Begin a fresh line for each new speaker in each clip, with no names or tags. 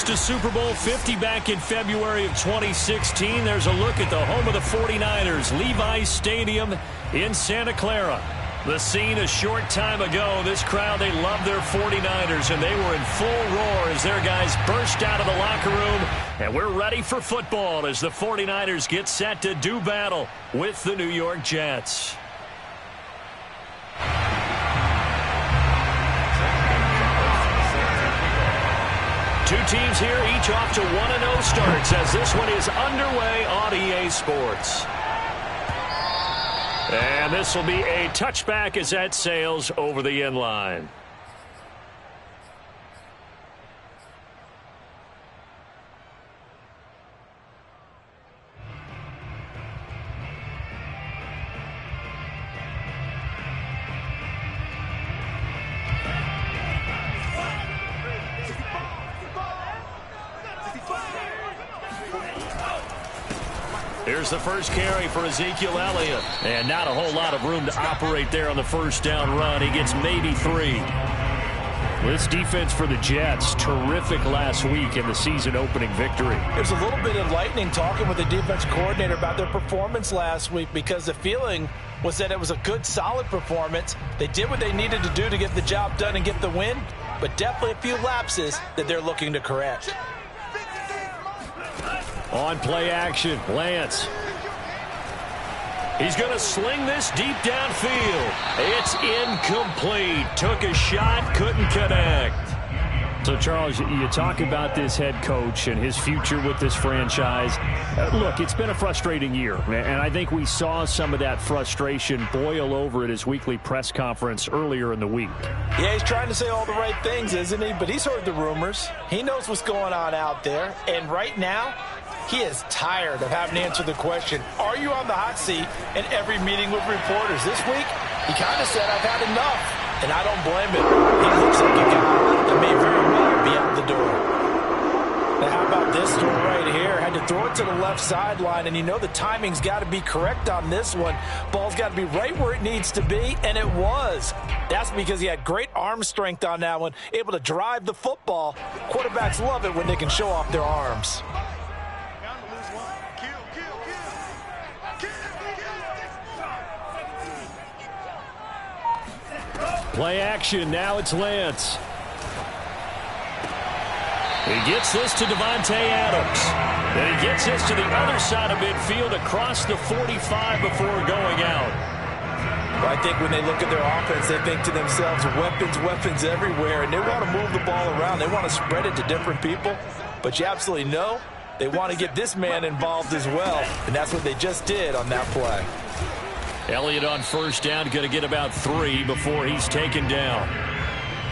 host to Super Bowl 50 back in February of 2016. There's a look at the home of the 49ers, Levi's Stadium in Santa Clara. The scene a short time ago. This crowd, they love their 49ers, and they were in full roar as their guys burst out of the locker room. And we're ready for football as the 49ers get set to do battle with the New York Jets. Two teams here, each off to 1-0 starts as this one is underway on EA Sports. And this will be a touchback as that sails over the end line. Here's the first carry for Ezekiel Elliott. And not a whole lot of room to operate there on the first down run. He gets maybe 3. This defense for the Jets, terrific last week in the season-opening victory.
There's a little bit enlightening talking with the defense coordinator about their performance last week because the feeling was that it was a good, solid performance. They did what they needed to do to get the job done and get the win, but definitely a few lapses that they're looking to correct.
On play action, Lance. He's going to sling this deep downfield. It's incomplete. Took a shot, couldn't connect. So, Charles, you talk about this head coach and his future with this franchise. Look, it's been a frustrating year, and I think we saw some of that frustration boil over at his weekly press conference earlier in the week.
Yeah, he's trying to say all the right things, isn't he? But he's heard the rumors. He knows what's going on out there, and right now, he is tired of having to answer the question, are you on the hot seat in every meeting with reporters? This week, he kind of said, I've had enough, and I don't blame him. He looks like a guy that may very well be out the door. Now, how about this throw right here? Had to throw it to the left sideline, and you know the timing's got to be correct on this one. Ball's got to be right where it needs to be, and it was. That's because he had great arm strength on that one, able to drive the football. Quarterbacks love it when they can show off their arms.
Play action, now it's Lance. He gets this to Devontae Adams. And he gets this to the other side of midfield across the 45 before going out.
Well, I think when they look at their offense, they think to themselves, weapons everywhere, and they want to move the ball around. They want to spread it to different people. But you absolutely know they want to get this man involved as well, and that's what they just did on that play.
Elliott on first down, going to get about 3 before he's taken down.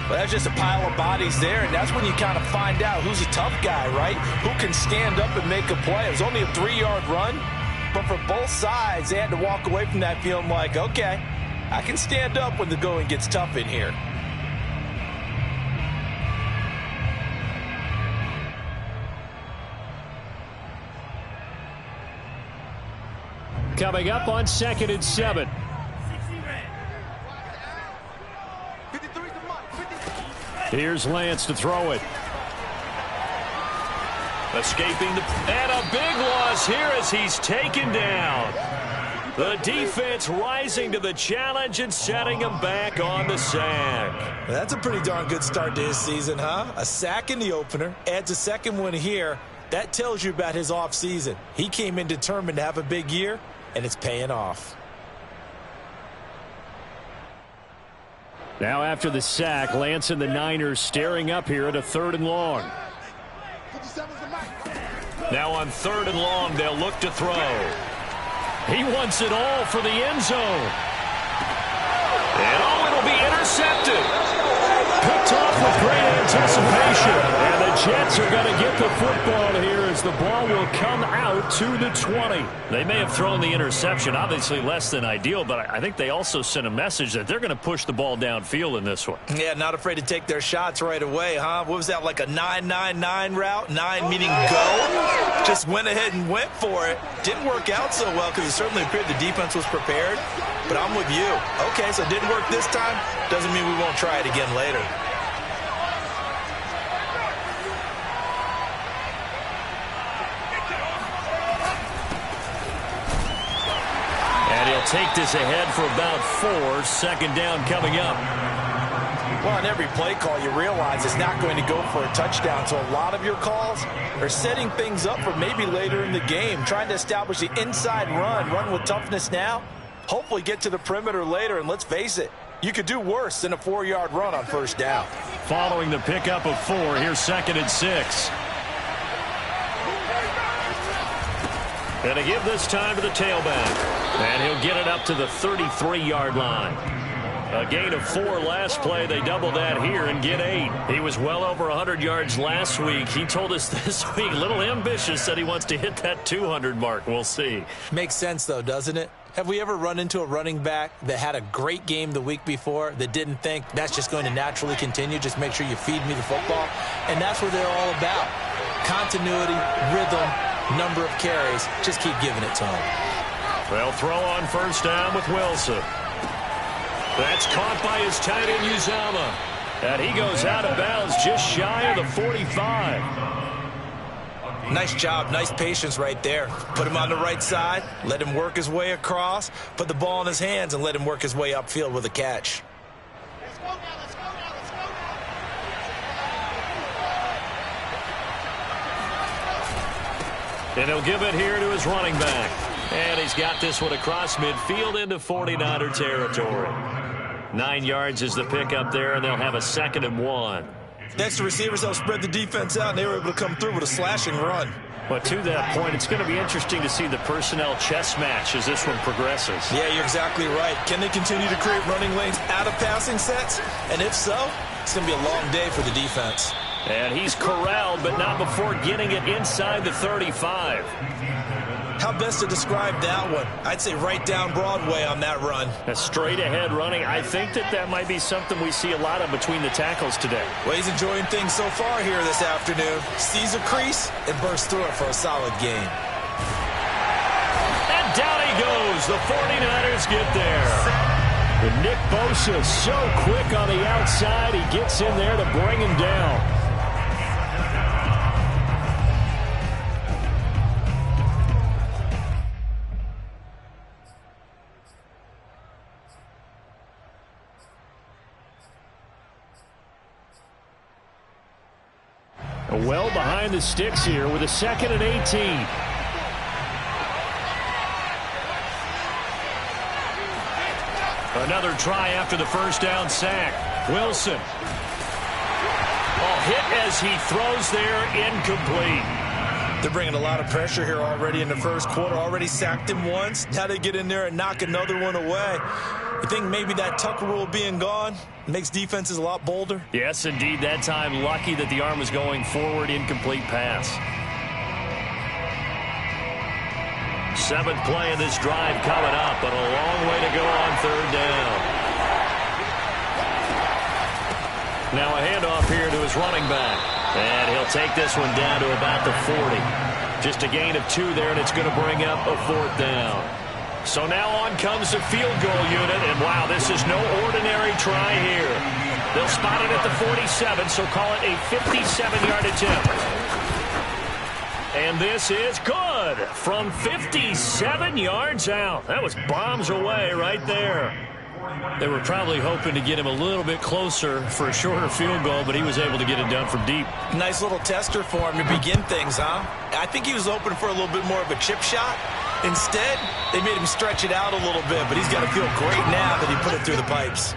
Well, that's just a pile of bodies there, and that's when you kind of find out who's a tough guy, right? Who can stand up and make a play. It was only a 3-yard run, but for both sides, they had to walk away from that feeling like, okay, I can stand up when the going gets tough in here.
Coming up on 2nd and 7. Here's Lance to throw it. Escaping the... And a big loss here as he's taken down. The defense rising to the challenge and setting him back on the sack.
Well, that's a pretty darn good start to his season, huh? A sack in the opener, adds a second one here. That tells you about his offseason. He came in determined to have a big year, and it's paying off.
Now after the sack, Lance and the Niners staring up here at a 3rd and long. Now on 3rd and long, they'll look to throw. He wants it all for the end zone. And it'll be intercepted. Picked off with great anticipation. And the Jets are going to get the football here as the ball will come out to the 20. They may have thrown the interception, obviously less than ideal, but I think they also sent a message that they're going to push the ball downfield in this one.
Yeah, not afraid to take their shots right away, huh? What was that, like a 9-9-9 route? 9 meaning go? Just went ahead and went for it. Didn't work out so well because it certainly appeared the defense was prepared. But I'm with you. Okay, so it didn't work this time. Doesn't mean we won't try it again later.
they'll take this ahead for about 4. Second down coming up.
Well, on every play call, you realize it's not going to go for a touchdown. So a lot of your calls are setting things up for maybe later in the game, trying to establish the inside run with toughness now, hopefully get to the perimeter later. And let's face it, you could do worse than a 4-yard run on first down.
Following the pickup of 4, here's 2nd and 6. And to give this time to the tailback. And he'll get it up to the 33-yard line. A gain of 4 last play. They double that here and get 8. He was well over 100 yards last week. He told us this week, a little ambitious, said he wants to hit that 200 mark. We'll see.
Makes sense, though, doesn't it? Have we ever run into a running back that had a great game the week before that didn't think that's just going to naturally continue? Just make sure you feed me the football. And that's what they're all about. Continuity, rhythm, number of carries. Just keep giving it to them.
They'll throw on first down with Wilson. That's caught by his tight end, Uzomah. And he goes out of bounds just shy of the 45.
Nice job, nice patience right there. Put him on the right side, let him work his way across, put the ball in his hands, and let him work his way upfield with a catch.
And he'll give it here to his running back. And he's got this one across midfield into 49er territory. 9 yards is the pickup there, and they'll have a 2nd and 1.
Next, the receivers help spread the defense out, and they were able to come through with a slashing run.
But to that point, it's going to be interesting to see the personnel chess match as this one progresses.
Yeah, you're exactly right. Can they continue to create running lanes out of passing sets? And if so, it's going to be a long day for the defense.
And he's corralled, but not before getting it inside the 35.
How best to describe that one? I'd say right down Broadway on that run.
A straight ahead running. I think that might be something we see a lot of between the tackles today.
Well, he's enjoying things so far here this afternoon. Sees a crease and bursts through it for a solid gain.
And down he goes. The 49ers get there. And Nick Bosa so quick on the outside. He gets in there to bring him down. Well behind the sticks here with a 2nd and 18. Another try after the first down sack. Wilson. Hit as he throws there, incomplete.
They're bringing a lot of pressure here already in the first quarter. Already sacked him once. Now they get in there and knock another one away. You think maybe that Tucker rule being gone makes defenses a lot bolder?
Yes, indeed. That time, lucky that the arm was going forward. Incomplete pass. 7th play of this drive coming up, but a long way to go on 3rd down. Now a handoff here to his running back. And he'll take this one down to about the 40. Just a gain of 2 there, and it's going to bring up a 4th down. So now on comes the field goal unit, and wow, this is no ordinary try here. They'll spot it at the 47, so call it a 57-yard attempt. And this is good from 57 yards out. That was bombs away right there. They were probably hoping to get him a little bit closer for a shorter field goal, but he was able to get it done from deep.
Nice little tester for him to begin things, huh? I think he was open for a little bit more of a chip shot. Instead, they made him stretch it out a little bit, but he's got to feel great now that he put it through the pipes.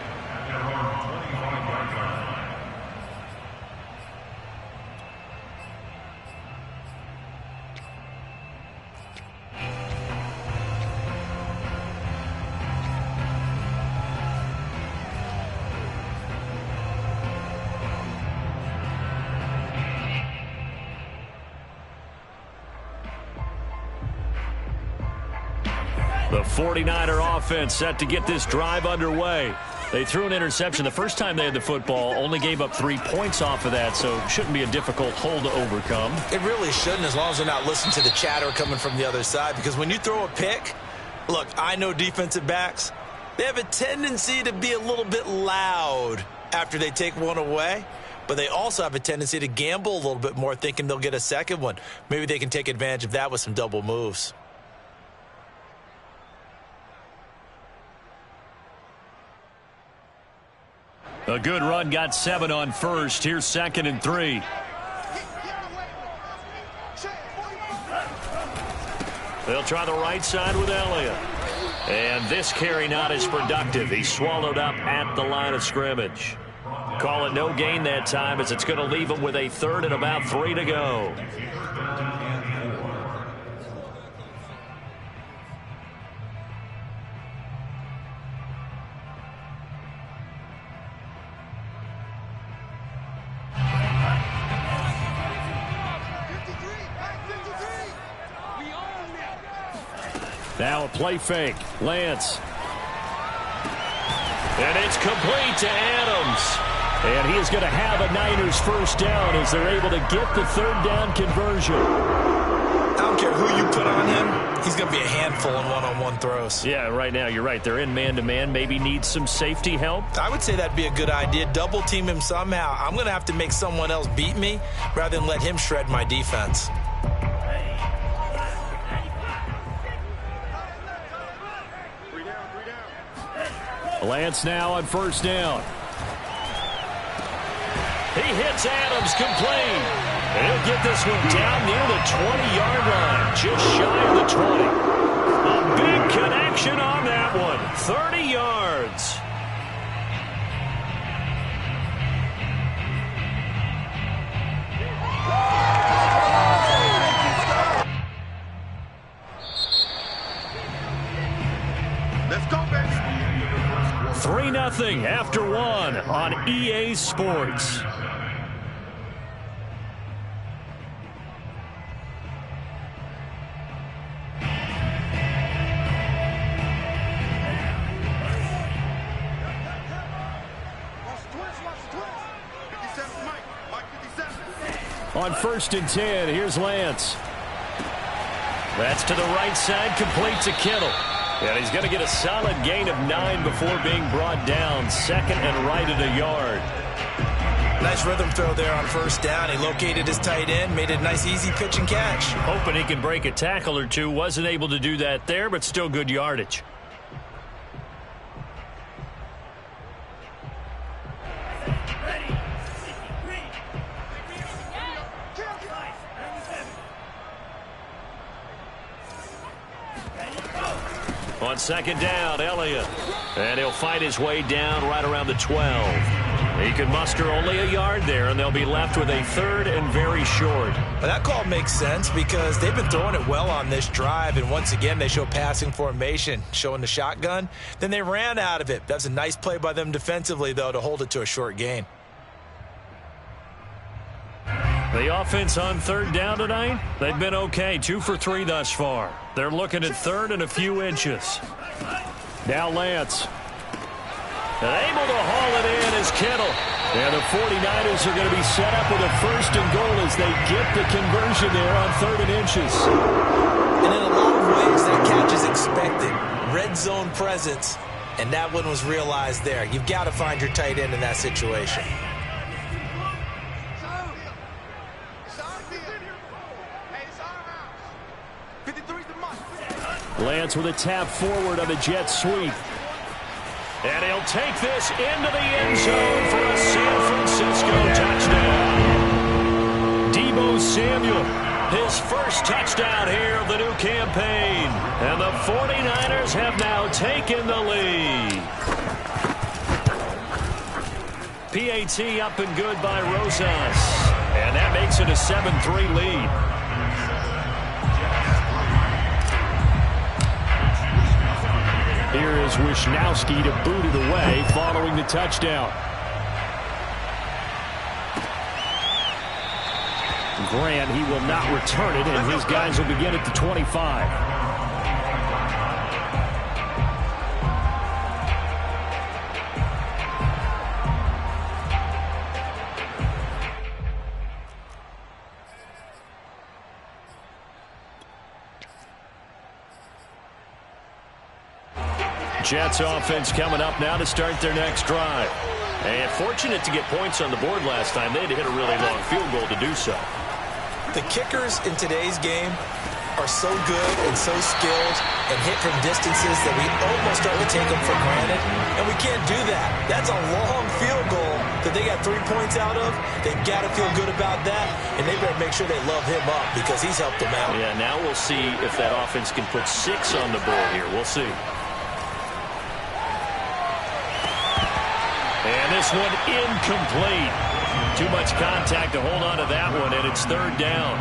The 49er offense set to get this drive underway. They threw an interception the first time they had the football, only gave up 3 points off of that, so shouldn't be a difficult hole to overcome.
It really shouldn't, as long as they're not listening to the chatter coming from the other side, because when you throw a pick, look, I know defensive backs, they have a tendency to be a little bit loud after they take one away, but they also have a tendency to gamble a little bit more, thinking they'll get a second one. Maybe they can take advantage of that with some double moves.
A good run, got 7 on first. Here's 2nd and 3. They'll try the right side with Elliott. And this carry not as productive. He's swallowed up at the line of scrimmage. Call it no gain that time as it's going to leave him with a 3rd and about 3 to go. Now a play fake. Lance. And it's complete to Adams. And he is going to have a Niners first down as they're able to get the 3rd down conversion.
I don't care who you put on him. He's going to be a handful in one-on-one throws.
Yeah, right now you're right. They're in man-to-man. Maybe needs some safety help.
I would say that'd be a good idea. Double team him somehow. I'm going to have to make someone else beat me rather than let him shred my defense.
Lance now on first down. He hits Adams complete. And he'll get this one down near the 20-yard line, just shy of the 20. A big connection on that one, 30 yards.
Let's go, baby.
3-0 after 1 on EA Sports. On 1st and 10, here's Lance. That's to the right side, complete to Kittle. And he's going to get a solid gain of 9 before being brought down. 2nd and right at a yard.
Nice rhythm throw there on first down. He located his tight end, made it a nice easy pitch and catch.
Hoping he can break a tackle or two. Wasn't able to do that there, but still good yardage. On 2nd down, Elliott. And he'll fight his way down right around the 12. He could muster only a yard there, and they'll be left with a 3rd and very short.
Well, that call makes sense because they've been throwing it well on this drive, and once again they show passing formation, showing the shotgun. Then they ran out of it. That's a nice play by them defensively, though, to hold it to a short gain.
The offense on 3rd down tonight, they've been okay. 2 for 3 thus far. They're looking at 3rd and a few inches. Now Lance. And able to haul it in is Kittle. And the 49ers are going to be set up with a 1st and goal as they get the conversion there on 3rd and inches.
And in a lot of ways, that catch is expected. Red zone presence, and that one was realized there. You've got to find your tight end in that situation.
Lance with a tap forward on the jet sweep. And he'll take this into the end zone for a San Francisco touchdown. Deebo Samuel, his first touchdown here of the new campaign. And the 49ers have now taken the lead. PAT up and good by Rosas. And that makes it a 7-3 lead. Here is Wisnowski to boot it away following the touchdown. Grant, he will not return it, and his guys will begin at the 25. Jets offense coming up now to start their next drive. And fortunate to get points on the board last time. They had to hit a really long field goal to do so.
The kickers in today's game are so good and so skilled and hit from distances that we almost start to take them for granted, and we can't do that. That's a long field goal that they got 3 points out of. They've got to feel good about that, and they better make sure they love him up because he's helped them out.
Yeah, now we'll see if that offense can put 6 on the board here. We'll see. And this one incomplete. Too much contact to hold on to that one, and it's 3rd down.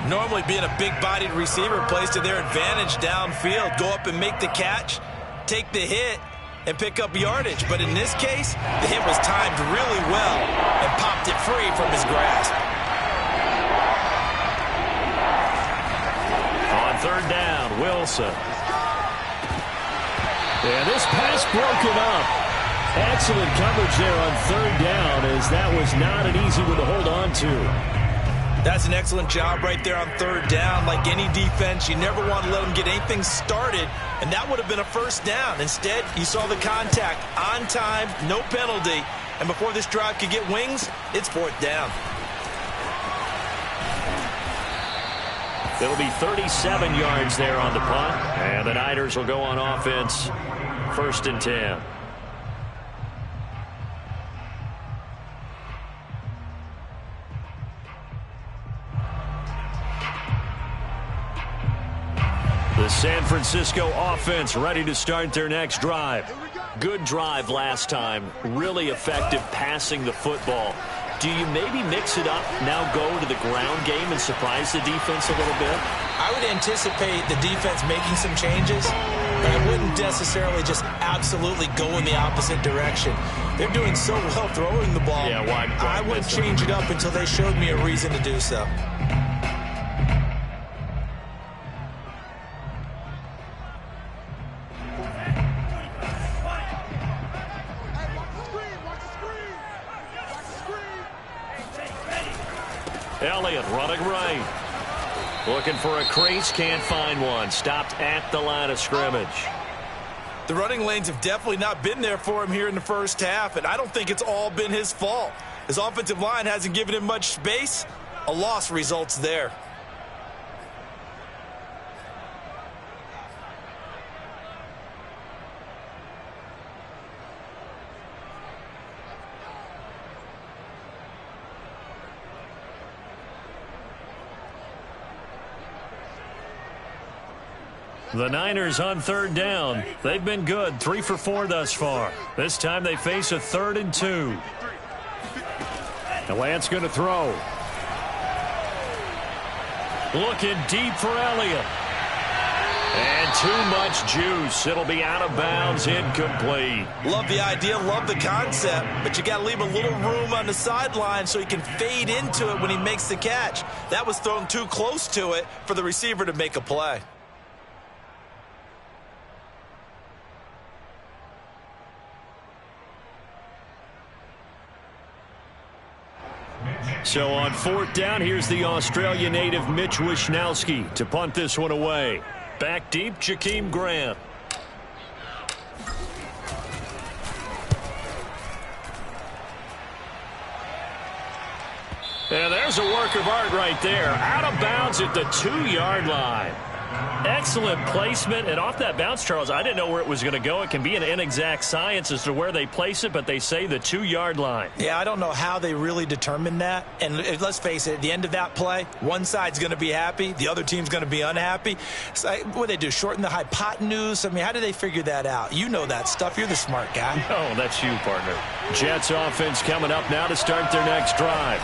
Normally being a big-bodied receiver plays to their advantage downfield. Go up and make the catch, take the hit, and pick up yardage. But in this case, the hit was timed really well and popped it free from his grasp.
On 3rd down, Wilson. And this pass broken up. Excellent coverage there on 3rd down, as that was not an easy one to hold on to.
That's an excellent job right there on 3rd down. Like any defense, you never want to let them get anything started, and that would have been a 1st down. Instead, you saw the contact on time, no penalty, and before this drive could get wings, it's 4th down.
It'll be 37 yards there on the punt, and the Niners will go on offense, 1st and 10. The San Francisco offense ready to start their next drive. Good drive last time. Really effective passing the football. Do you maybe mix it up, now go to the ground game and surprise the defense a little bit?
I would anticipate the defense making some changes, but I wouldn't necessarily just absolutely go in the opposite direction. They're doing so well throwing the ball.
Yeah, why
I wouldn't change it up until they showed me a reason to do so.
Elliott running right. Looking for a crease, can't find one. Stopped at the line of scrimmage.
The running lanes have definitely not been there for him here in the 1st half, and I don't think it's all been his fault. His offensive line hasn't given him much space. A loss results there.
The Niners on 3rd down. They've been good, 3 for 4 thus far. This time they face a 3rd and 2. And Lance going to throw. Looking deep for Elliott. And too much juice. It'll be out of bounds, incomplete.
Love the idea, love the concept, but you got to leave a little room on the sideline so he can fade into it when he makes the catch. That was thrown too close to it for the receiver to make a play.
So on 4th down, here's the Australia native Mitch Wishnowsky to punt this one away. Back deep, Jakeem Grant. And there's a work of art right there. Out of bounds at the 2-yard line. Excellent placement, and off that bounce, Charles, I didn't know where it was going to go. It can be an inexact science as to where they place it, but they say the 2-yard line.
Yeah, I don't know how they really determined that. And let's face it, at the end of that play, one side's going to be happy, the other team's going to be unhappy. So what they do, shorten the hypotenuse? I mean, how do they figure that out? You know that stuff. You're the smart guy.
No, that's you, partner. Jets offense coming up now to start their next drive.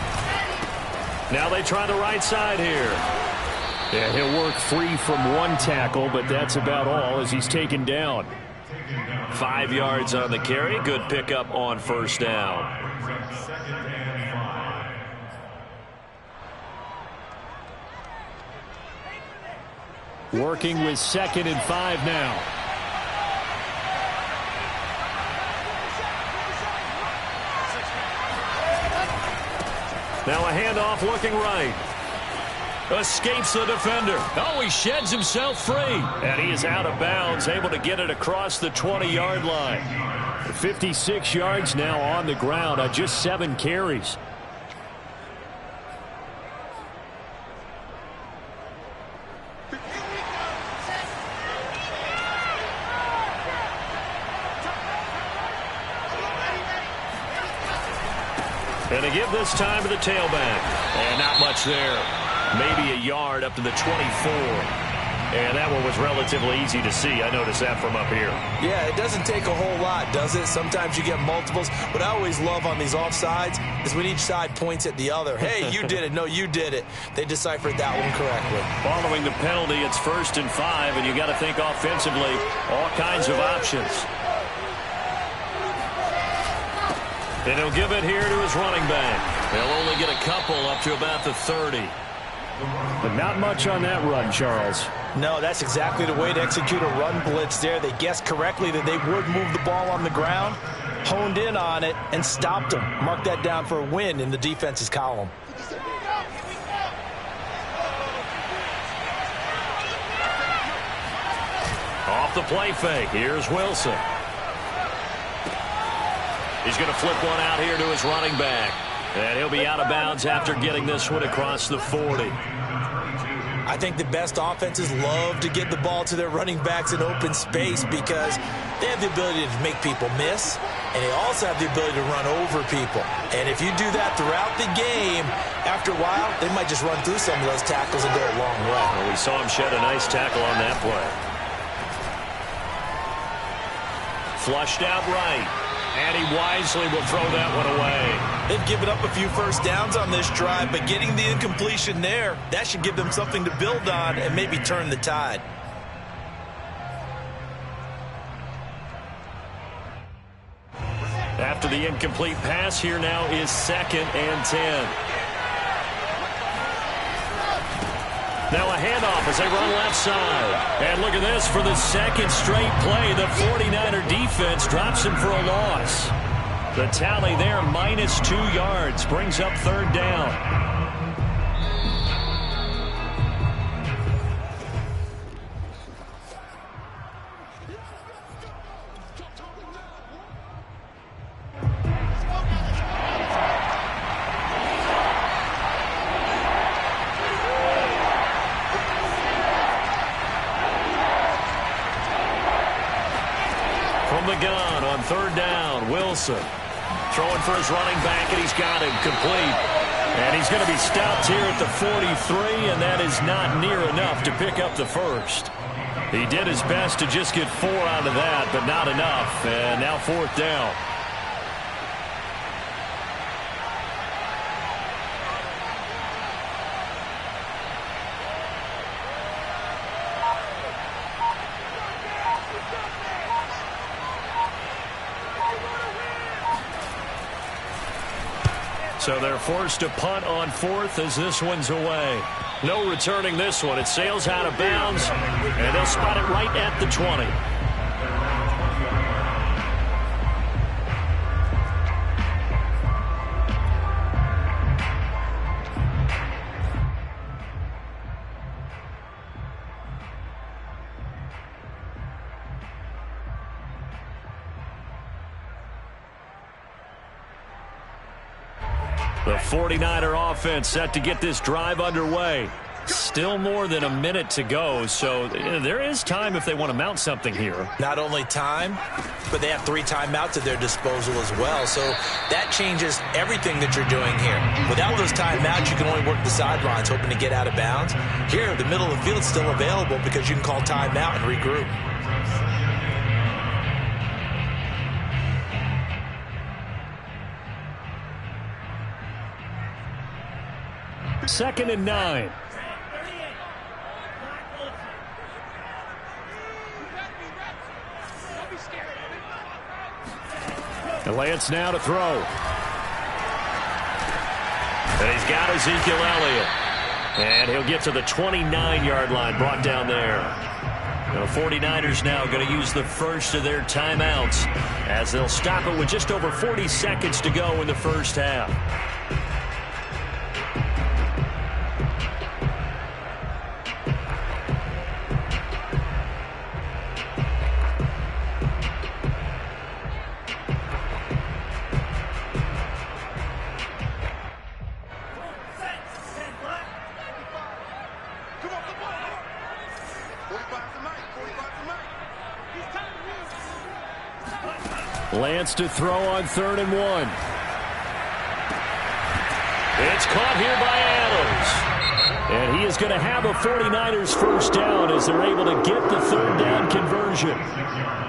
Now they try the right side here. Yeah, he'll work free from one tackle, but that's about all as he's taken down. 5 yards on the carry. Good pickup on 1st down. Working with 2nd and 5 now. Now a handoff looking right. Escapes the defender. Oh, he sheds himself free. And he is out of bounds, able to get it across the 20-yard line. 56 yards now on the ground on just 7 carries. And to give this time to the tailback. And not much there. Maybe a yard up to the 24. And that one was relatively easy to see. I noticed that from up here.
Yeah, it doesn't take a whole lot, does it? Sometimes you get multiples. What I always love on these offsides is when each side points at the other. Hey, you did it. No, you did it. They deciphered that one correctly.
Following the penalty, it's 1st and 5, and you got to think offensively, all kinds of options. And he'll give it here to his running back. They'll only get a couple up to about the 30.
But not much on that run, Charles.
No, that's exactly the way to execute a run blitz there. They guessed correctly that they would move the ball on the ground, honed in on it, and stopped them. Mark that down for a win in the defense's column.
Off the play fake. Here's Wilson. He's going to flip one out here to his running back. And he'll be out of bounds after getting this one across the 40.
I think the best offenses love to get the ball to their running backs in open space because they have the ability to make people miss, and they also have the ability to run over people. And if you do that throughout the game, after a while, they might just run through some of those tackles and go a long way.
Well, we saw him shed a nice tackle on that play. Flushed out right. And he wisely will throw that one away.
They've given up a few first downs on this drive, but getting the incompletion there, that should give them something to build on and maybe turn the tide.
After the incomplete pass, here now is 2nd and 10. Now a handoff as they run left side. And look at this for the second straight play. The 49er defense drops him for a loss. The tally there, -2 yards, brings up 3rd down. From the gun on 3rd down, Wilson. Throwing for his running back, and he's got him complete. And he's going to be stopped here at the 43, and that is not near enough to pick up the first. He did his best to just get 4 out of that, but not enough. And now 4th down. So they're forced to punt on 4th as this one's away. No returning this one. It sails out of bounds, and they'll spot it right at the 20. The 49er offense set to get this drive underway. Still more than a minute to go, so there is time if they want to mount something here.
Not only time, but they have 3 timeouts at their disposal as well, so that changes everything that you're doing here. Without those timeouts, you can only work the sidelines, hoping to get out of bounds. Here, the middle of the field is still available because you can call timeout and regroup.
2nd and 9. And Lance now to throw.
And he's got Ezekiel Elliott. And he'll get to the 29-yard line, brought down there. The 49ers now going to use the first of their timeouts as they'll stop it with just over 40 seconds to go in the first half.
Lance to throw on 3rd and 1.
It's caught here by Adams. And he is going to have a 49ers first down as they're able to get the third down conversion.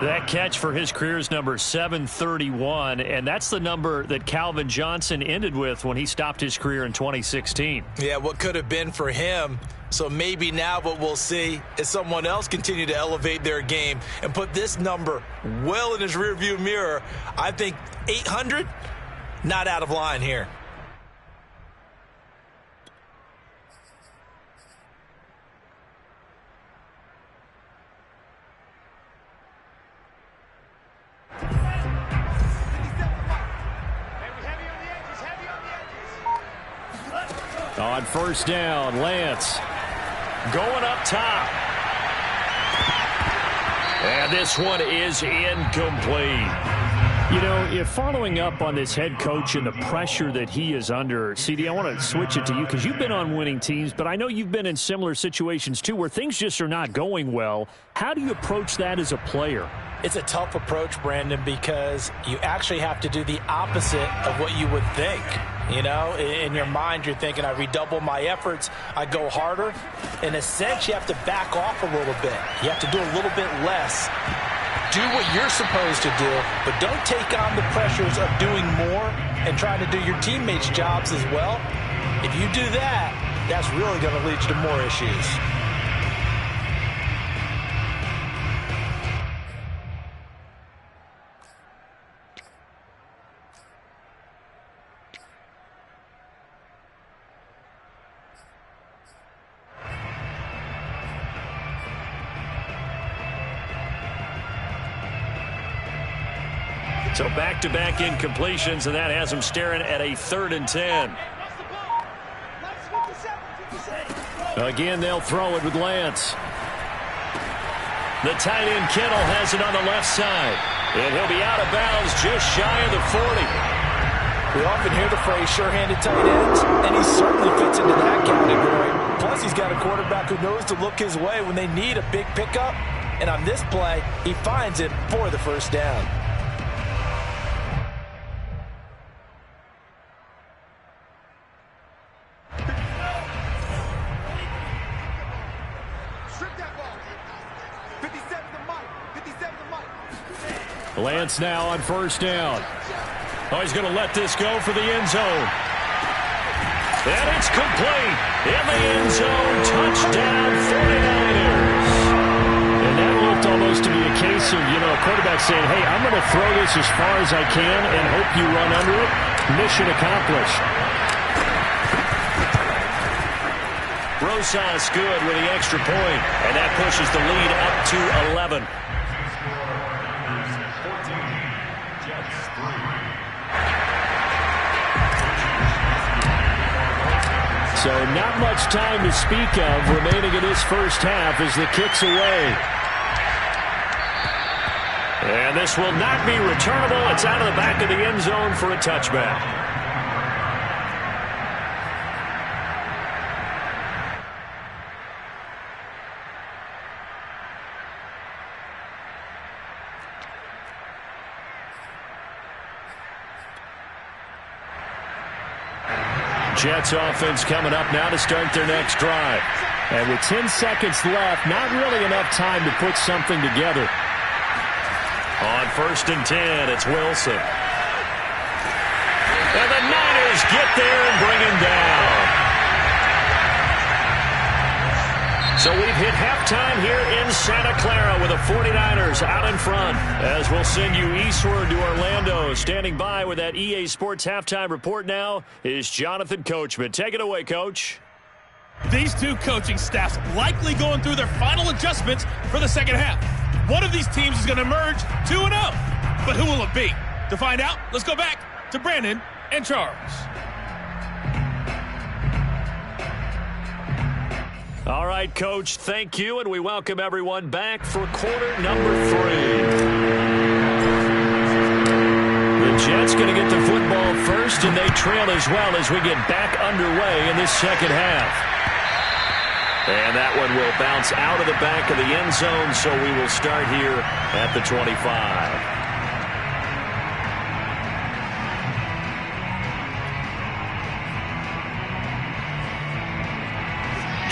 That catch for his career is number 731, and that's the number that Calvin Johnson ended with when he stopped his career in 2016.
Yeah, what could have been for him. So maybe now what we'll see is someone else continue to elevate their game and put this number well in his rearview mirror. I think 800, not out of line here.
On first down, Lance.
Going up top. And this one is incomplete.
You know, if following up on this head coach and the pressure that he is under, CD, I want to switch it to you because you've been on winning teams, but I know you've been in similar situations too where things just are not going well. How do you approach that as a player?
It's a tough approach, Brandon, because you actually have to do the opposite of what you would think. You know, in your mind, you're thinking, I redouble my efforts, I go harder. In a sense, you have to back off a little bit. You have to do a little bit less. Do what you're supposed to do, but don't take on the pressures of doing more and trying to do your teammates' jobs as well. If you do that, that's really going to lead you to more issues.
So back-to-back incompletions, and that has him staring at a 3rd and 10.
Again, they'll throw it with Lance.
The tight end Kittle has it on the left side. And he'll be out of bounds just shy of the 40.
We often hear the phrase sure-handed tight ends, and he certainly fits into that category. Plus, he's got a quarterback who knows to look his way when they need a big pickup. And on this play, he finds it for the first down.
Lance now on first down.
Oh, he's going to let this go for the end zone. And it's complete. In the end zone, touchdown 49ers.
And that looked almost to be a case of, you know, a quarterback saying, hey, I'm going to throw this as far as I can and hope you run under it. Mission accomplished.
Rosas good with the extra point, and that pushes the lead up to 11.
So not much time to speak of remaining in this first half as the kick's away.
And this will not be returnable. It's out of the back of the end zone for a touchback. Jets offense coming up now to start their next drive.
And with 10 seconds left, not really enough time to put something together.
On 1st and 10, it's Wilson. And the Niners get there and bring him down. So we've hit halftime here in Santa Clara with the 49ers out in front. As we'll send you eastward to Orlando. Standing by with that EA Sports halftime report now is Jonathan Coachman. Take it away, Coach.
These two coaching staffs likely going through their final adjustments for the second half. One of these teams is going to emerge 2-0. But who will it be? To find out, let's go back to Brandon and Charles.
All right, Coach, thank you, and we welcome everyone back for quarter number 3. The Jets going to get the football first, and they trail as well as we get back underway in this second half. And that one will bounce out of the back of the end zone, so we will start here at the 25.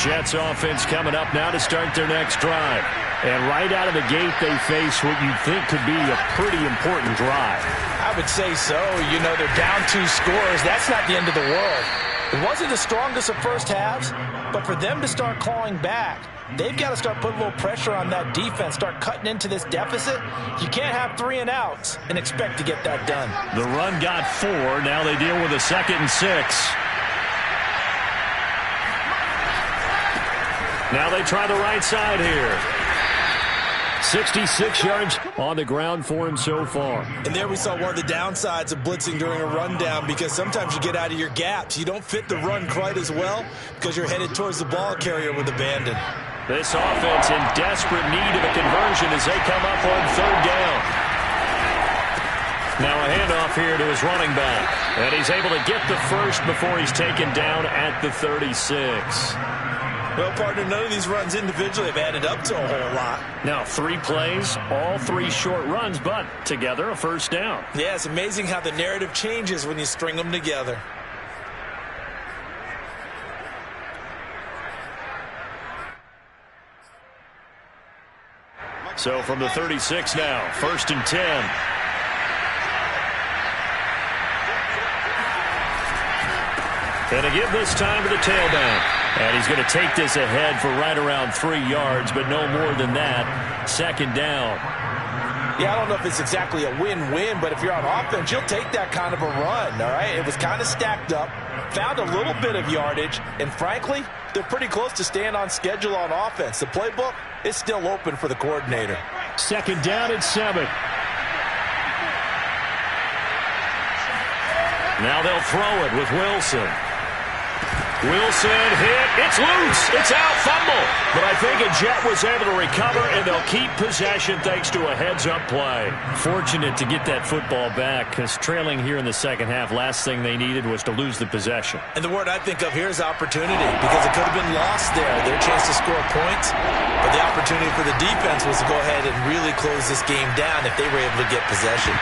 Jets offense coming up now to start their next drive. And right out of the gate, they face what you'd think could be a pretty important drive.
I would say so. You know, they're down 2 scores. That's not the end of the world. It wasn't the strongest of first halves, but for them to start clawing back, they've got to start putting a little pressure on that defense, start cutting into this deficit. You can't have 3 and outs and expect to get that done.
The run got 4. Now they deal with a 2nd and 6. Now they try the right side here. 66 yards on the ground for him so far.
And there we saw one of the downsides of blitzing during a rundown, because sometimes you get out of your gaps. You don't fit the run quite as well because you're headed towards the ball carrier with abandon.
This offense in desperate need of a conversion as they come up on 3rd down. Now a handoff here to his running back. And he's able to get the first before he's taken down at the 36.
Well, partner, none of these runs individually have added up to a whole lot.
Now 3 plays, all 3 short runs, but together a first down.
Yeah, it's amazing how the narrative changes when you string them together.
So from the 36 now, 1st and 10. And to give this time to the tailback. And he's going to take this ahead for right around 3 yards, but no more than that. 2nd down.
Yeah, I don't know if it's exactly a win-win, but if you're on offense, you'll take that kind of a run, all right? It was kind of stacked up, found a little bit of yardage, and frankly, they're pretty close to staying on schedule on offense. The playbook is still open for the coordinator.
2nd down and 7. Now they'll throw it with Wilson. Wilson hit. It's loose. It's out. Fumble. But I think a Jet was able to recover, and they'll keep possession thanks to a heads-up play. Fortunate to get that football back, because trailing here in the second half, last thing they needed was to lose the possession.
And the word I think of here is opportunity, because it could have been lost there. Their chance to score points, but the opportunity for the defense was to go ahead and really close this game down if they were able to get possession.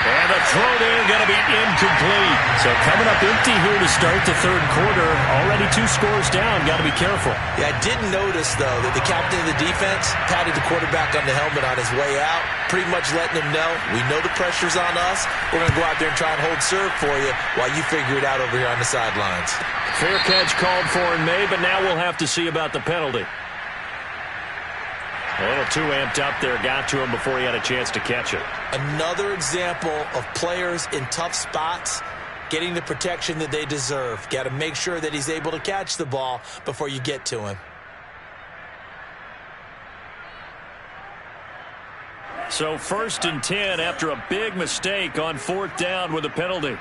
And the throw there going to be incomplete. So coming up empty here to start the 3rd quarter. Already 2 scores down. Got to be careful.
Yeah, I did notice, though, that the captain of the defense patted the quarterback on the helmet on his way out, pretty much letting him know, we know the pressure's on us. We're going to go out there and try and hold serve for you while you figure it out over here on the sidelines.
Fair catch called for and made, but now we'll have to see about the penalty. A little too amped up there, got to him before he had a chance to catch it.
Another example of players in tough spots getting the protection that they deserve. Got to make sure that he's able to catch the ball before you get to him.
So 1st and 10 after a big mistake on 4th down with a penalty.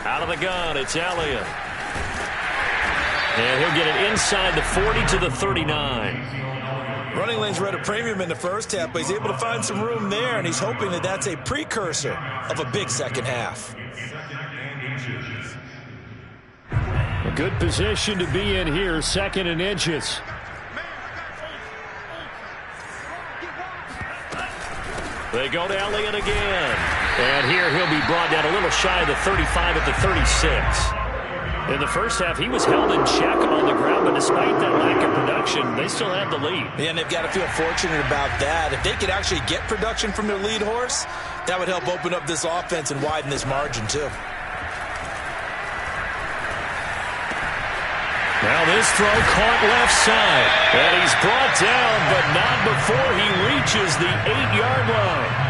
Out of the gun, it's Elliott. And he'll get it inside the 40 to the 39.
Running lanes were at a premium in the first half, but he's able to find some room there, and he's hoping that that's a precursor of a big second half.
A good position to be in here, 2nd and inches. They go to Elliott again. And here he'll be brought down a little shy of the 35 at the 36. In the first half, he was held in check on the ground, but despite that lack of production, they still have the lead.
Yeah, and they've got to feel fortunate about that. If they could actually get production from their lead horse, that would help open up this offense and widen this margin, too.
Now this throw caught left side. And he's brought down, but not before he reaches the 8-yard line.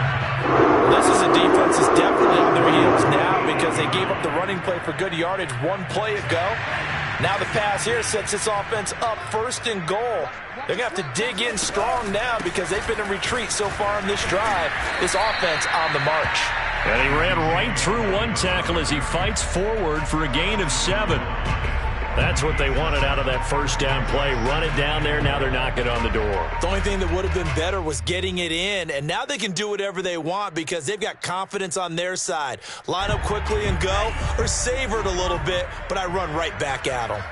This is a defense that's definitely on their heels now because they gave up the running play for good yardage 1 play ago. Now the pass here sets this offense up 1st and goal. They're going to have to dig in strong now because they've been in retreat so far in this drive. This offense on the march.
And he ran right through 1 tackle as he fights forward for a gain of 7. That's what they wanted out of that first down play. Run it down there. Now they're knocking on the door.
The only thing that would have been better was getting it in, and now they can do whatever they want because they've got confidence on their side. Line up quickly and go, or savor it a little bit, but I run right back at them.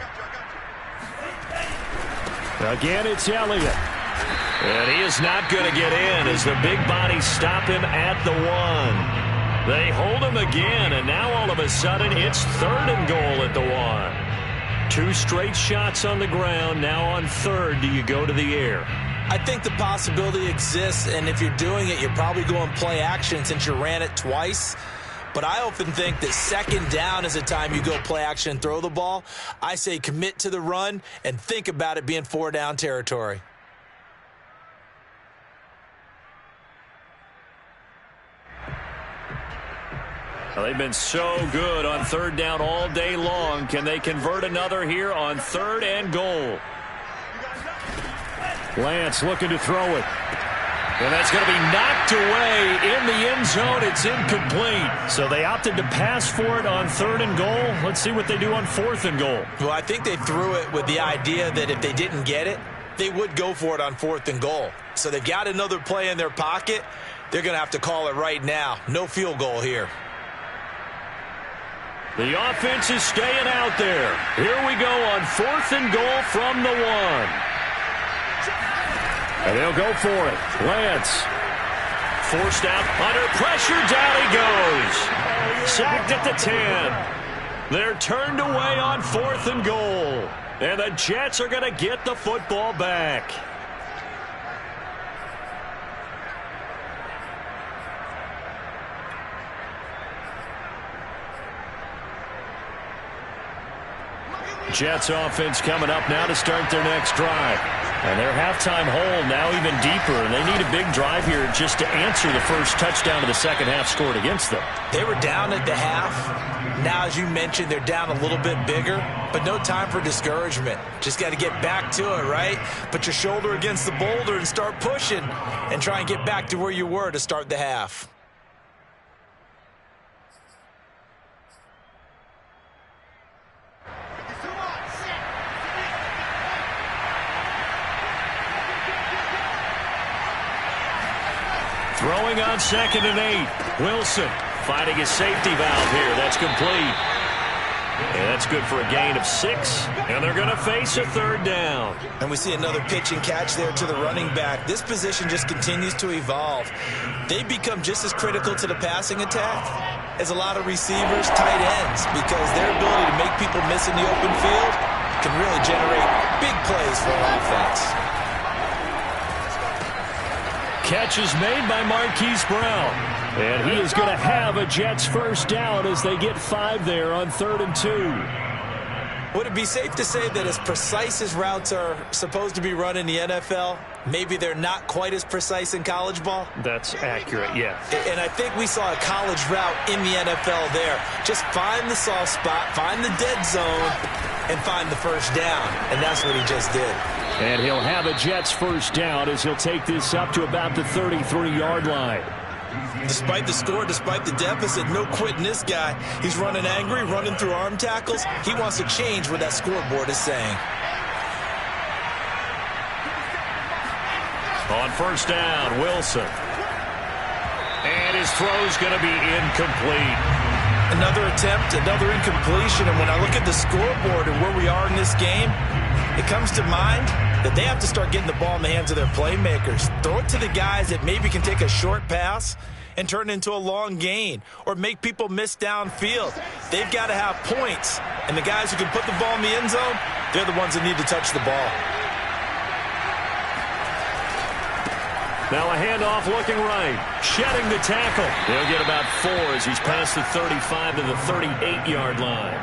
Again, it's Elliott. And he is not going to get in as the big bodies stop him at the 1.
They hold him again, and now all of a sudden it's 3rd and goal at the 1. 2 straight shots on the ground. Now on 3rd, do you go to the air?
I think the possibility exists, and if you're doing it, you're probably going play action since you ran it twice. But I often think that 2nd down is a time you go play action and throw the ball. I say commit to the run and think about it being 4 down territory.
Well, they've been so good on 3rd down all day long. Can they convert another here on 3rd and goal?
Lance looking to throw it.
And that's going to be knocked away in the end zone. It's incomplete.
So they opted to pass for it on 3rd and goal. Let's see what they do on 4th and goal.
Well, I think they threw it with the idea that if they didn't get it, they would go for it on 4th and goal. So they've got another play in their pocket. They're going to have to call it right now. No field goal here.
The offense is staying out there. Here we go on 4th and goal from the 1.
And they'll go for it. Lance.
Forced out under pressure. Down he goes. Sacked at the 10. They're turned away on 4th and goal. And the Jets are going to get the football back.
Jets offense coming up now to start their next drive. And their halftime hole now even deeper, and they need a big drive here just to answer the first touchdown of the second half scored against them.
They were down at the half. Now, as you mentioned, they're down a little bit bigger, but no time for discouragement. Just got to get back to it, right? Put your shoulder against the boulder and start pushing and try and get back to where you were to start the half.
Throwing on 2nd and 8. Wilson finding his safety valve here. That's complete. And that's good for a gain of 6. And they're going to face a 3rd down.
And we see another pitch and catch there to the running back. This position just continues to evolve. They become just as critical to the passing attack as a lot of receivers, tight ends, because their ability to make people miss in the open field can really generate big plays for an offense.
Catch is made by Marquise Brown. And he is going to have a Jets first down as they get 5 there on 3rd and 2.
Would it be safe to say that as precise as routes are supposed to be run in the NFL, maybe they're not quite as precise in college ball?
That's accurate, yeah.
And I think we saw a college route in the NFL there. Just find the soft spot, find the dead zone, and find the first down. And that's what he just did.
And he'll have a Jets first down as he'll take this up to about the 33-yard line.
Despite the score, despite the deficit, no quitting this guy. He's running angry, running through arm tackles. He wants to change what that scoreboard is saying.
On first down, Wilson. And his throw's going to be incomplete.
Another attempt, another incompletion. And when I look at the scoreboard and where we are in this game, it comes to mind that they have to start getting the ball in the hands of their playmakers. Throw it to the guys that maybe can take a short pass and turn it into a long gain or make people miss downfield. They've got to have points. And the guys who can put the ball in the end zone, they're the ones that need to touch the ball.
Now a handoff looking right. Shedding the tackle. He'll get about 4 as he's past the 35 to the 38-yard line.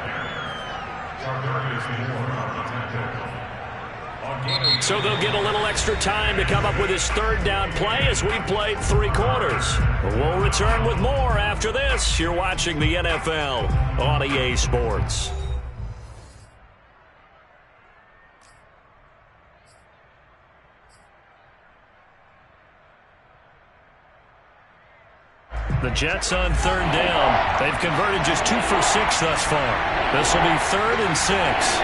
So they'll get a little extra time to come up with his 3rd down play as we played 3 quarters. We'll return with more after this. You're watching the NFL on EA Sports.
The Jets on 3rd down. They've converted just 2 for 6 thus far. This will be 3rd and 6.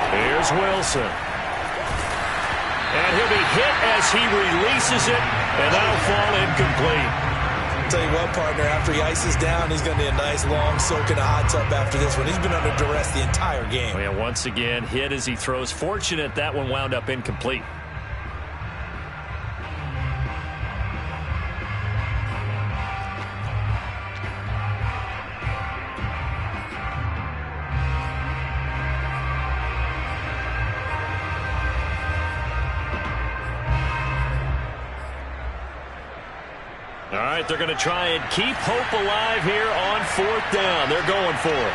Here's Wilson. And he'll be hit as he releases it, and that'll fall incomplete.
I'll tell you what, partner, after he ices down, he's going to need a nice long soak in a hot tub after this one. He's been under duress the entire game.
Oh, yeah, once again, hit as he throws. Fortunate that one wound up incomplete.
All right, they're going to try and keep hope alive here on 4th down. They're going for it.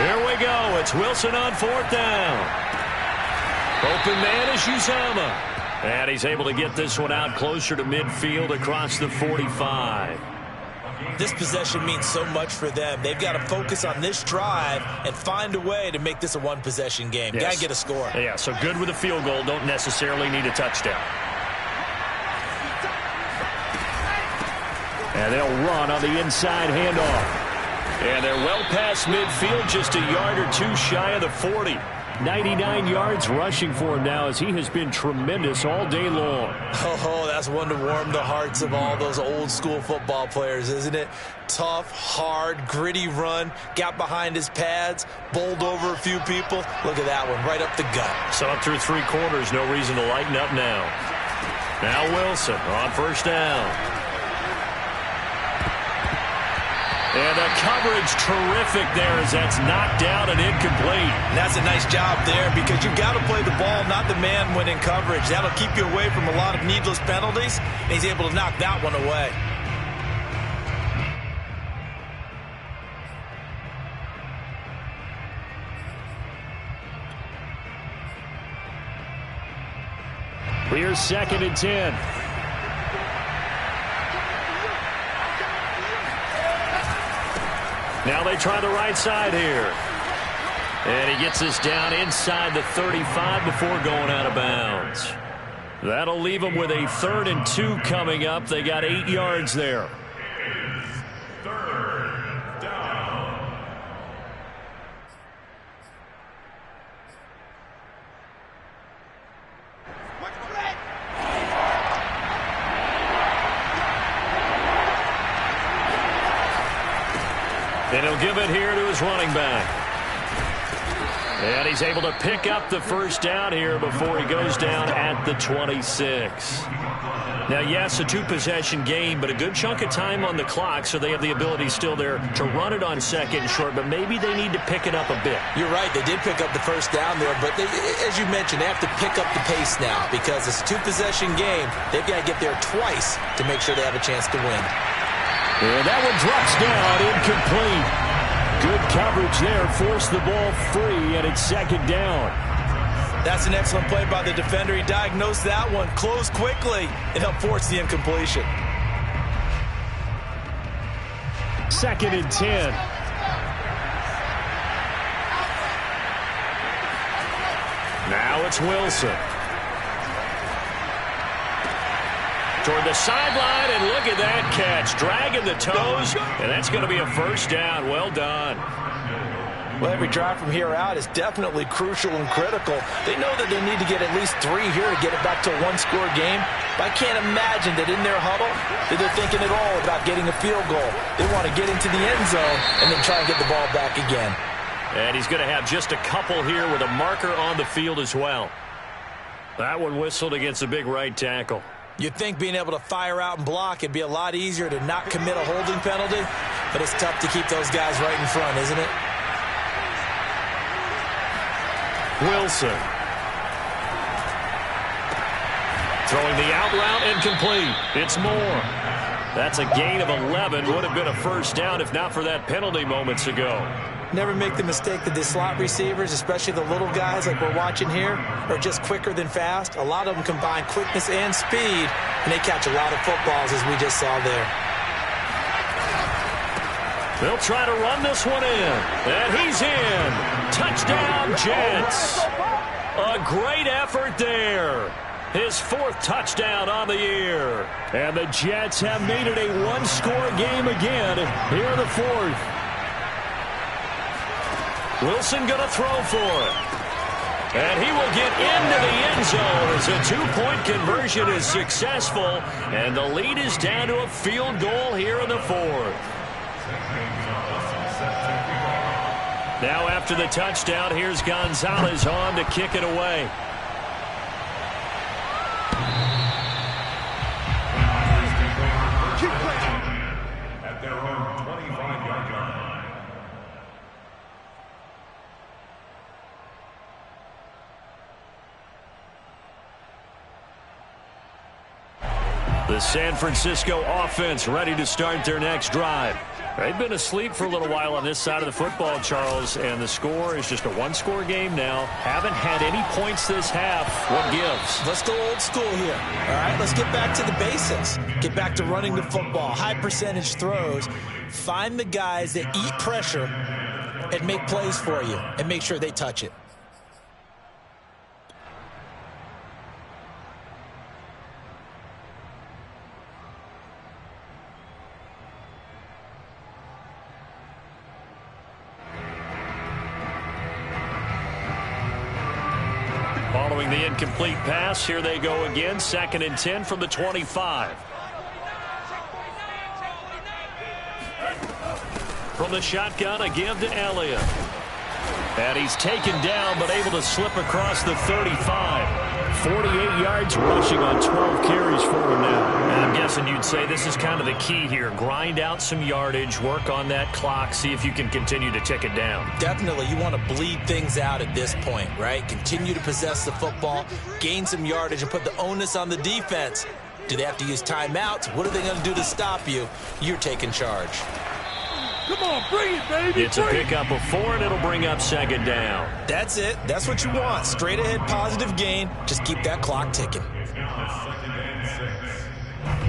Here we go. It's Wilson on 4th down. Open man is Uzomah. And he's able to get this one out closer to midfield across the 45.
This possession means so much for them. They've got to focus on this drive and find a way to make this a one-possession game.
Yes.
Got to get a score.
Yeah, so good with a field goal. Don't necessarily need a touchdown. And they'll run on the inside handoff. And they're well past midfield, just a yard or two shy of the 40. 99 yards rushing for him now as he has been tremendous all day long.
Oh, that's one to warm the hearts of all those old-school football players, isn't it? Tough, hard, gritty run, got behind his pads, bowled over a few people. Look at that one, right up the gut.
So up through 3 quarters, no reason to lighten up now. Now Wilson on 1st down. And the coverage terrific there as that's knocked down and incomplete.
And that's a nice job there because you've got to play the ball, not the man when in coverage. That'll keep you away from a lot of needless penalties, and he's able to knock that one away.
Here's 2nd and 10.
Now they try the right side here. And he gets us down inside the 35 before going out of bounds. That'll leave them with a 3rd and 2 coming up. They got 8 yards there.
3rd down.
And he'll give it here to his running back. And he's able to pick up the 1st down here before he goes down at the 26. Now, yes, a 2-possession game, but a good chunk of time on the clock, so they have the ability still there to run it on 2nd and short, but maybe they need to pick it up a bit.
You're right. They did pick up the 1st down there, but they, as you mentioned, they have to pick up the pace now because it's a 2-possession game. They've got to get there twice to make sure they have a chance to win.
And that one drops down, incomplete. Good coverage there, forced the ball free, and it's 2nd down.
That's an excellent play by the defender. He diagnosed that one, closed quickly, and helped force the incompletion.
2nd and 10.
Now it's Wilson. Toward the sideline, and look at that catch. Dragging the toes, and that's going to be a 1st down. Well done.
Well, every drive from here out is definitely crucial and critical. They know that they need to get at least 3 here to get it back to a 1-score game. But I can't imagine that in their huddle that they're thinking at all about getting a field goal. They want to get into the end zone and then try and get the ball back again.
And he's going to have just a couple here with a marker on the field as well. That one whistled against a big right tackle.
You'd think being able to fire out and block, it'd be a lot easier to not commit a holding penalty, but it's tough to keep those guys right in front, isn't it?
Wilson. Throwing the out route incomplete. It's Moore. That's a gain of 11. Would have been a 1st down if not for that penalty moments ago.
Never make the mistake that the slot receivers, especially the little guys like we're watching here, are just quicker than fast. A lot of them combine quickness and speed, and they catch a lot of footballs, as we just saw there.
They'll try to run this one in, and he's in. Touchdown, Jets. A great effort there. His 4th touchdown on the year.
And the Jets have made it a 1-score game again here in the 4th.
Wilson going to throw for it. And he will get into the end zone as a 2-point conversion is successful. And the lead is down to a field goal here in the 4th. Now after the touchdown, here's Gonzalez on to kick it away.
At their own 25-yard line.
The San Francisco offense ready to start their next drive. They've been asleep for a little while on this side of the football, Charles, and the score is just a one-score game now. Haven't had any points this half. What gives?
Let's go old school here. All right, let's get back to the basics. Get back to running the football, high percentage throws. Find the guys that eat pressure and make plays for you and make sure they touch it.
Following the incomplete pass, here they go again. 2nd and 10 from the 25. From the shotgun, a give to Elliott. And he's taken down, but able to slip across the 35. 48 yards rushing on 12 carries for him now. And I'm guessing you'd say this is kind of the key here. Grind out some yardage, work on that clock, see if you can continue to tick it down.
Definitely, you want to bleed things out at this point, right? Continue to possess the football, gain some yardage, and put the onus on the defense. Do they have to use timeouts? What are they going to do to stop you? You're taking charge.
Come on, bring it, baby.
It's a pickup of 4, and it'll bring up 2nd down.
That's it. That's what you want. Straight ahead, positive gain. Just keep that clock ticking.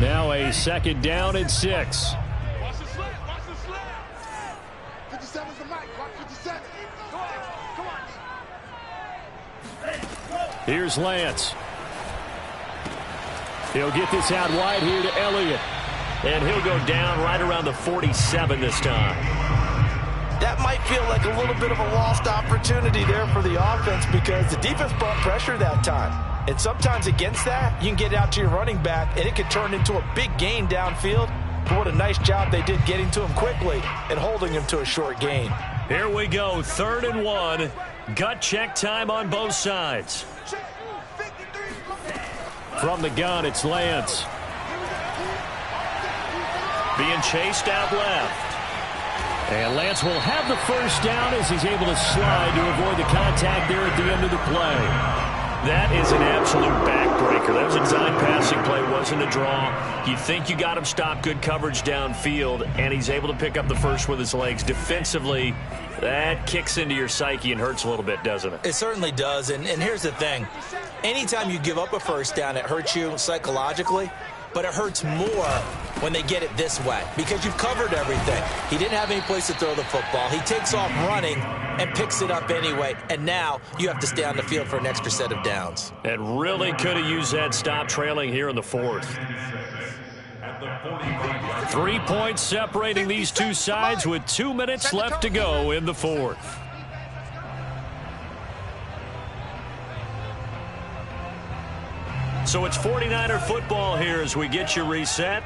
Now a 2nd down and 6.
Watch the slant. Watch the slant. 57's the mic. Watch 57. Come on.
Here's Lance. He'll get this out wide here to Elliott. And he'll go down right around the 47 this time.
That might feel like a little bit of a lost opportunity there for the offense because the defense brought pressure that time. And sometimes against that, you can get out to your running back, and it could turn into a big gain downfield. But what a nice job they did getting to him quickly and holding him to a short gain.
Here we go, 3rd and 1. Gut check time on both sides. From the gun, it's Lance. Being chased out left. And Lance will have the 1st down as he's able to slide to avoid the contact there at the end of the play. That is an absolute backbreaker. That was a design passing play, wasn't a draw. You think you got him stopped, good coverage downfield, and he's able to pick up the 1st with his legs. Defensively, that kicks into your psyche and hurts a little bit, doesn't it?
It certainly does, and here's the thing. Anytime you give up a 1st down, it hurts you psychologically. But it hurts more when they get it this way because you've covered everything. He didn't have any place to throw the football. He takes off running and picks it up anyway. And now you have to stay on the field for an extra set of downs.
And really could have used that stop trailing here in the 4th. 3 points separating these two sides with 2 minutes left to go in the 4th. So it's 49er football here as we get you reset.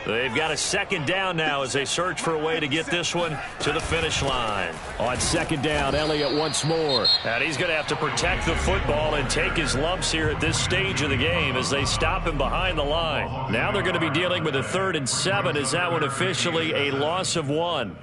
They've got a 2nd down now as they search for a way to get this one to the finish line. On 2nd down, Elliott once more. And he's going to have to protect the football and take his lumps here at this stage of the game as they stop him behind the line. Now they're going to be dealing with a 3rd and 7 as that one officially a loss of 1.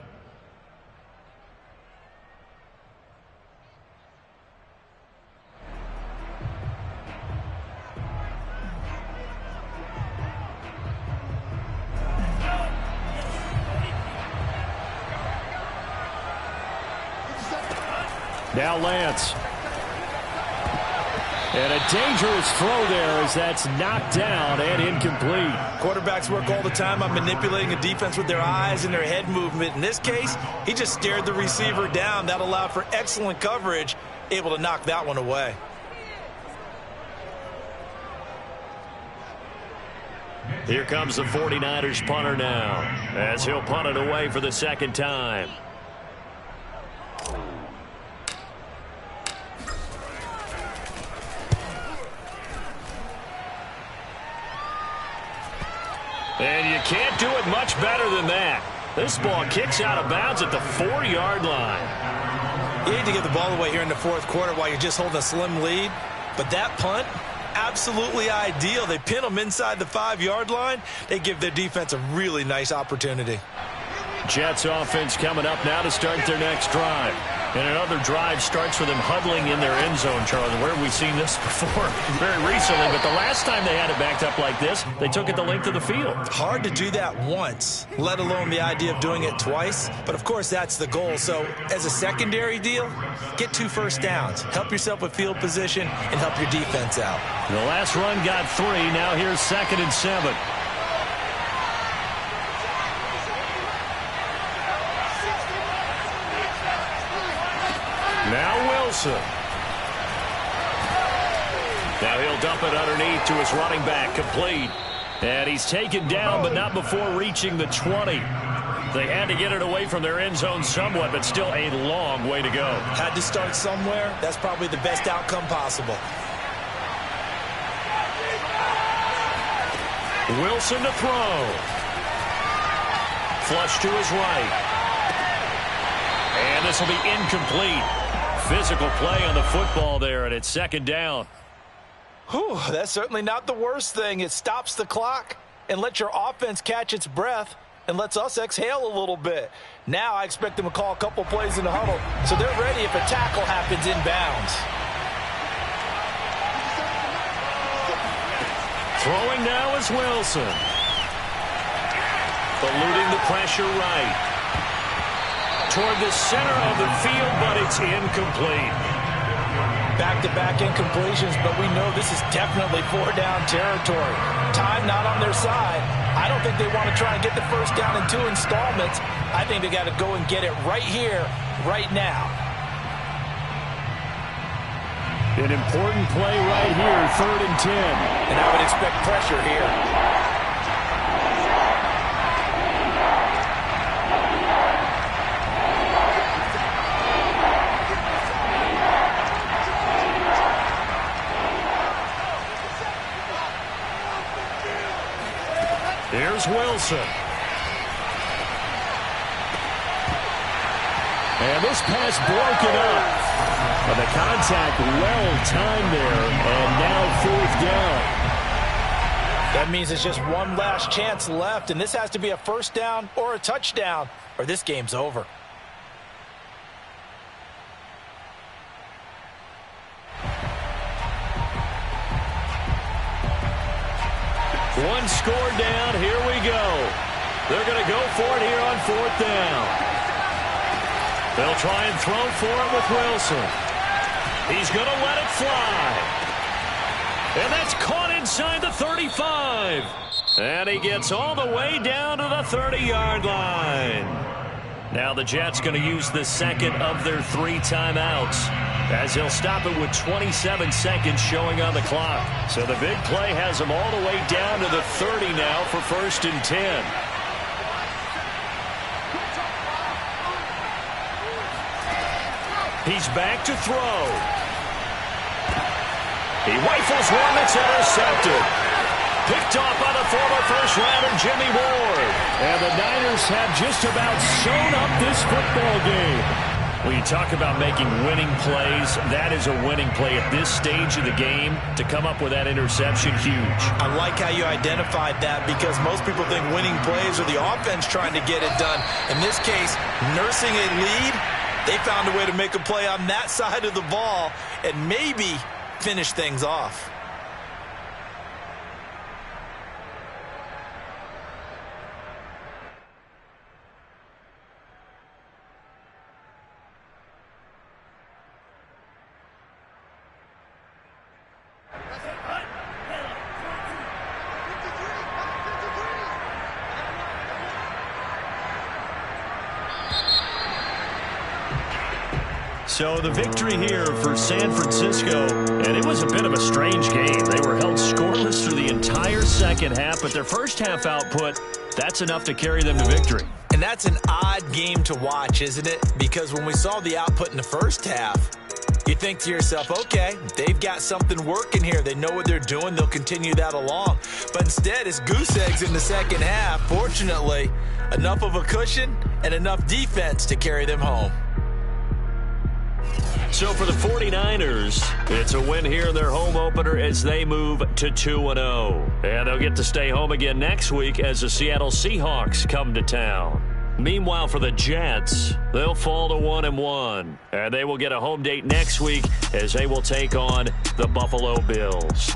Now Lance. And a dangerous throw there as that's knocked down and incomplete.
Quarterbacks work all the time on manipulating a defense with their eyes and their head movement. In this case, he just stared the receiver down. That allowed for excellent coverage, able to knock that one away.
Here comes the 49ers punter now as he'll punt it away for the 2nd time. And you can't do it much better than that. This ball kicks out of bounds at the 4-yard line.
You need to get the ball away here in the 4th quarter while you're just holding a slim lead. But that punt, absolutely ideal. They pin them inside the 5-yard line. They give their defense a really nice opportunity.
Jets offense coming up now to start their next drive. And another drive starts with them huddling in their end zone, Charlie. Where have we seen this before? Very recently, but the last time they had it backed up like this, they took it the length of the field.
Hard to do that once, let alone the idea of doing it twice. But, of course, that's the goal. So, as a secondary deal, get 2 first downs. Help yourself with field position and help your defense out.
The last run got 3. Now here's 2nd and 7. Now Wilson. Now he'll dump it underneath to his running back, complete. And he's taken down, but not before reaching the 20. They had to get it away from their end zone somewhat, but still a long way to go.
Had to start somewhere. That's probably the best outcome possible.
Wilson to throw. Flush to his right. And this will be incomplete. Physical play on the football there, and it's 2nd down.
Whew, that's certainly not the worst thing. It stops the clock and lets your offense catch its breath and lets us exhale a little bit. Now I expect them to call a couple plays in the huddle, so they're ready if a tackle happens inbounds.
Throwing now is Wilson. Eluding the pressure right. Toward the center of the field, but it's incomplete.
Back-to-back incompletions, but we know this is definitely 4-down territory. Time not on their side. I don't think they want to try and get the first down in 2 installments. I think they got to go and get it right here, right now.
An important play right here, 3rd and 10.
And I would expect pressure here.
Here's Wilson. And this pass broken up. And the contact well timed there. And now 4th down.
That means it's just one last chance left. And this has to be a first down or a touchdown, or this game's over.
One score down. Here we go. They're going to go for it here on 4th down. They'll try and throw for it with Wilson. He's going to let it fly. And that's caught inside the 35. And he gets all the way down to the 30-yard line. Now the Jets going to use the 2nd of their 3 timeouts, as he'll stop it with 27 seconds showing on the clock. So the big play has him all the way down to the 30 now for 1st and 10. He's back to throw. He rifles one that's intercepted. Picked off by the former first-rounder Jimmy Ward. And the Niners have just about sewn up this football game. When you talk about making winning plays, that is a winning play at this stage of the game. To come up with that interception, huge.
I like how you identified that, because most people think winning plays are the offense trying to get it done. In this case, nursing a lead, they found a way to make a play on that side of the ball and maybe finish things off.
So the victory here for San Francisco, and it was a bit of a strange game. They were held scoreless through the entire second half, but their first half output, that's enough to carry them to victory.
And that's an odd game to watch, isn't it? Because when we saw the output in the first half, you think to yourself, okay, they've got something working here. They know what they're doing. They'll continue that along. But instead, it's goose eggs in the second half. Fortunately, enough of a cushion and enough defense to carry them home.
So for the 49ers, it's a win here in their home opener as they move to 2-0. And they'll get to stay home again next week as the Seattle Seahawks come to town.
Meanwhile, for the Jets, they'll fall to 1-1. And they will get a home date next week as they will take on the Buffalo Bills.